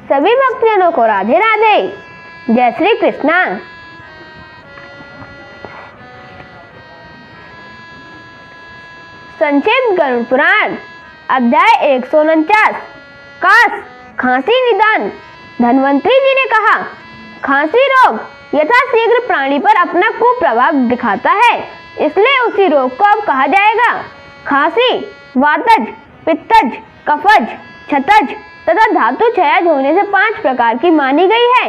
सभी भक्तजनों को राधे राधे। जय श्री कृष्णा। संक्षिप्त गरुड़ पुराण अध्याय 149। काश खांसी निदान। धन्वंतरी जी ने कहा, खांसी रोग यथाशीघ्र प्राणी पर अपना कुप्रभाव दिखाता है, इसलिए उसी रोग को अब कहा जाएगा। खांसी वातज, पित्तज, कफज, क्षतज तथा धातु क्षयज होने से 5 प्रकार की मानी गई है।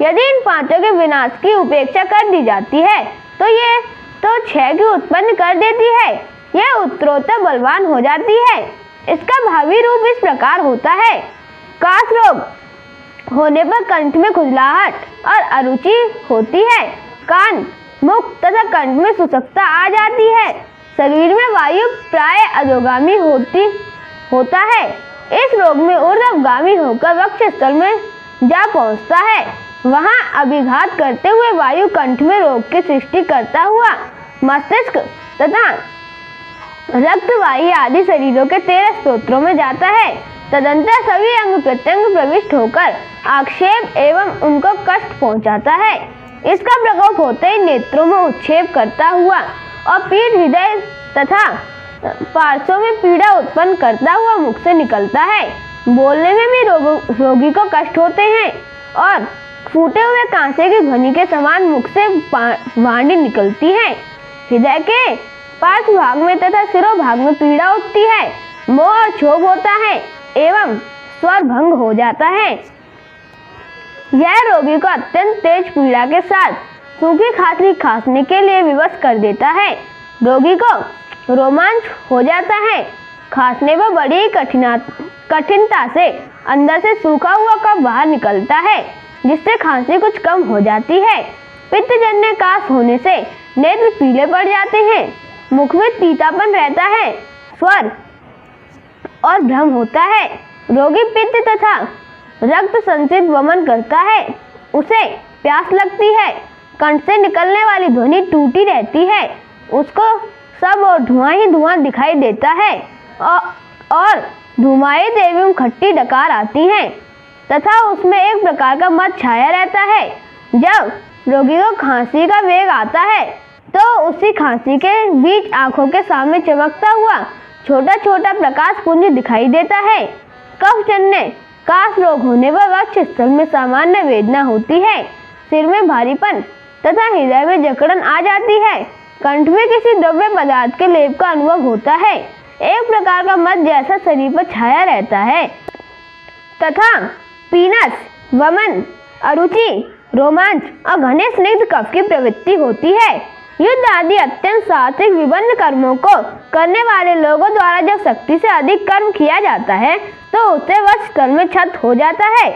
यदि इन 5 के विनाश की उपेक्षा कर दी जाती है तो ये क्षय की उत्पन्न कर देती है। यह उत्तरोत्तर बलवान हो जाती है। इसका भावी रूप इस प्रकार होता है। काश रोग होने पर कंठ में खुजलाहट और अरुचि होती है। कान, मुख तथा कंठ में शुष्कता आ जाती है। शरीर में वायु प्राय अधोगामी होता है। इस रोग में ऊर्ध्वगामी होकर वक्ष स्थल में जा पहुंचता है। वहां अभिघात करते हुए वायु कंठ में रोग की सृष्टि करता हुआ मस्तिष्क तथा रक्तवाही आदि शरीरों के 13 स्तोत्रों में जाता है। तदंतर सभी अंग प्रत्यंग प्रविष्ट होकर आक्षेप एवं उनको कष्ट पहुंचाता है। इसका प्रकोप होते ही नेत्रों में उच्छेप करता हुआ और पीठ, हृदय तथा पार्श्वों में पीड़ा उत्पन्न करता हुआ मुख से निकलता है। बोलने में भी रोगी को कष्ट होते हैं और फूटे हुए कांसे की ध्वनि के समान मुख से वाणी निकलती है। हृदय के पार्श्व भाग में तथा सिरोभाग में पीड़ा उठती है। मोह और क्षोभ होता है एवं स्वर भंग हो जाता है। यह रोगी को अत्यंत तेज पीड़ा के साथ सूखी खांसी खांसने के लिए विवश कर देता है। रोगी को रोमांच हो जाता है। खांसने पर बड़ी कठिनता से अंदर से सूखा हुआ कफ बाहर निकलता है, जिससे खांसी कुछ कम हो जाती है। पित्तजन्य काश होने से नेत्र पीले पड़ जाते हैं। मुख में तीतापन रहता है। स्वर और भ्रम होता है। रोगी पित्त तथा रक्त संचित वमन करता है। उसे प्यास लगती है। कंठ से निकलने वाली ध्वनि टूटी रहती है। उसको सब और धुआं ही धुआं दिखाई देता है और धुमायित एवं खट्टी डकार आती है तथा उसमें एक प्रकार का मद छाया रहता है। जब रोगी को खांसी का वेग आता है तो उसी खांसी के बीच आंखों के सामने चमकता हुआ छोटा छोटा प्रकाश पुंज दिखाई देता है। कफजन्य काश रोग होने पर वक्ष स्थल में सामान्य वेदना होती है। सिर में भारीपन तथा हृदय में जकड़न आ जाती है। कंठ में किसी द्रव्य पदार्थ के लेप का अनुभव होता है। एक प्रकार का मद जैसा शरीर पर छाया रहता है तथा पीनस, वमन, अरुचि, रोमांच और घने स्निग्ध कफ की प्रवृत्ति होती है। युद्ध आदि अत्यंत सात्विक विभिन्न कर्मों को करने वाले लोगों द्वारा जब शक्ति से अधिक कर्म किया जाता है तो उससे वक्ष स्थल में क्षत हो जाता है।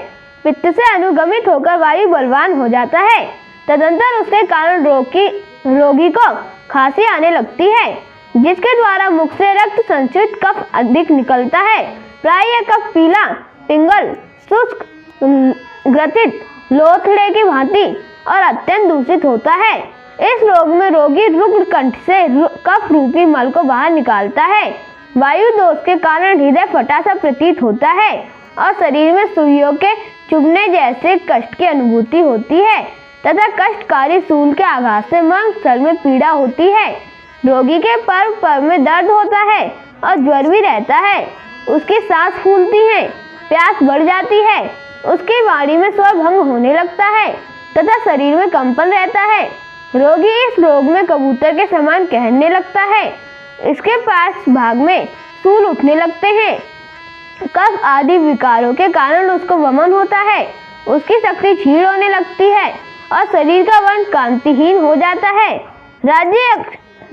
पित्त से अनुगमित होकर वायु बलवान हो जाता है। तदंतर उसके कारण रोगी को खांसी आने लगती है, जिसके द्वारा मुख से रक्त संचित कफ अधिक निकलता है। प्राय यह कफ पीला, पिंगल, शुष्क, ग्रथित, लोथड़े की भांति और अत्यंत दूषित होता है। इस रोग में रोगी रुग्ण कंठ से कफ रूपी मल को बाहर निकालता है। वायु दोष के कारण हृदय फटा सा प्रतीत होता है और शरीर में सुइयों के चुभने जैसे कष्ट की अनुभूति होती है तथा कष्टकारी सूल के आघात से मांस स्थल में पीड़ा होती है। रोगी के पर में दर्द होता है और ज्वर भी रहता है। उसकी सांस फूलती है, प्यास बढ़ जाती है। उसकी वाणी में स्वर भंग होने लगता है तथा शरीर में कंपन रहता है। रोगी इस रोग में कबूतर के समान कहने लगता है। इसके पास भाग में सूल उठने लगते हैं। कफ आदि विकारों के कारण उसको वमन होता है। उसकी शक्ति क्षीण होने लगती है और शरीर का वर्ण कांतिहीन हो जाता है।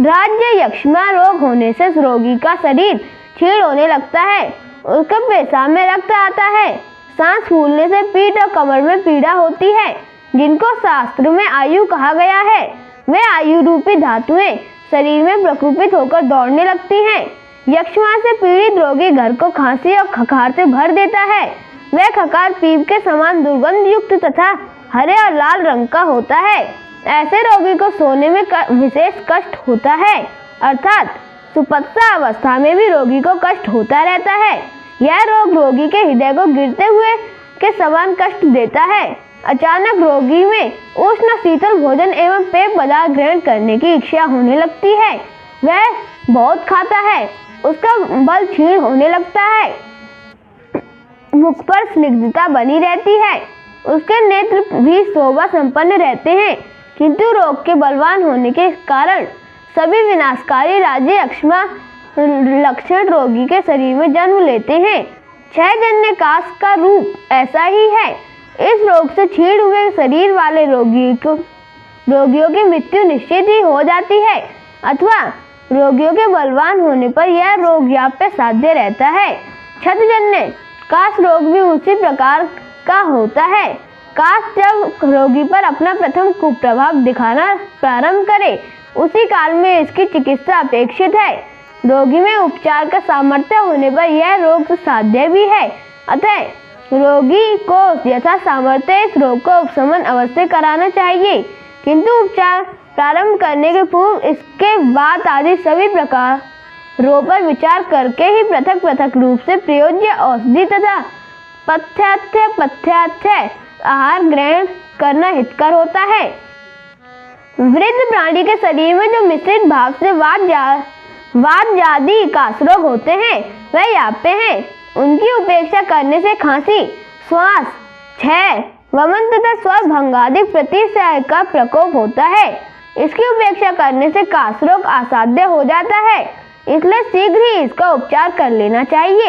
राज्य यक्ष्मा रोग होने से रोगी का शरीर क्षीण होने लगता है। उसके पेशाब में रक्त आता है। सांस फूलने से पीठ और कमर में पीड़ा होती है। जिनको शास्त्र में आयु कहा गया है, वे आयु रूपी धातुएं शरीर में प्रकुपित होकर दौड़ने लगती हैं। यक्ष्मा से पीड़ित रोगी घर को खांसी और खखार से भर देता है। वह खखार पीप के समान दुर्गंध युक्त तथा हरे और लाल रंग का होता है। ऐसे रोगी को सोने में विशेष कष्ट होता है, अर्थात सुप्ता अवस्था में भी रोगी को कष्ट होता रहता है। यह रोग रोगी के हृदय को गिरते हुए के समान कष्ट देता है। अचानक रोगी में उष्ण शीतल भोजन एवं पेय पदार्थ ग्रहण करने की इच्छा होने लगती है। वह बहुत खाता है, उसका बल क्षीण होने लगता है, मुख पर स्निग्धता बनी रहती है, उसके नेत्र भी शोभा संपन्न रहते हैं, किंतु रोग के बलवान होने के कारण सभी विनाशकारी राज्य अक्षमा लक्षण रोगी के शरीर में जन्म लेते हैं। क्षयजन्य काश का रूप ऐसा ही है। इस रोग से क्षीण हुए शरीर वाले रोगियों की मृत्यु निश्चित ही हो जाती है, अथवा रोगियों के बलवान होने पर यह रोग व्याप्य साध्य रहता है। क्षतजन्य काश रोग भी उसी प्रकार का होता है। काश जब रोगी पर अपना प्रथम कुप्रभाव दिखाना प्रारंभ करे, उसी काल में इसकी चिकित्सा अपेक्षित है। रोगी में उपचार का सामर्थ्य होने पर यह रोग साध्य भी है, अतः रोगी को यथा सामर्थ्य इस रोग को उपशमन अवश्य कराना चाहिए, किंतु उपचार प्रारंभ करने के पूर्व इसके बाद आदि सभी प्रकारों पर विचार करके ही पृथक पृथक रूप से प्रयोज्य औषधि तथा पथ्यार्थ आहार ग्रहण करना हितकर होता है। वृद्ध प्राणी के शरीर में जो मिश्रित भाव से वातजादि काशरोग होते हैं वह याप्य हैं। उनकी उपेक्षा करने से खांसी, श्वास, क्षय, वमन तथा स्वभंगादि प्रतिशय का प्रकोप होता है। इसकी उपेक्षा करने से काशरोग असाध्य हो जाता है, इसलिए शीघ्र ही इसका उपचार कर लेना चाहिए।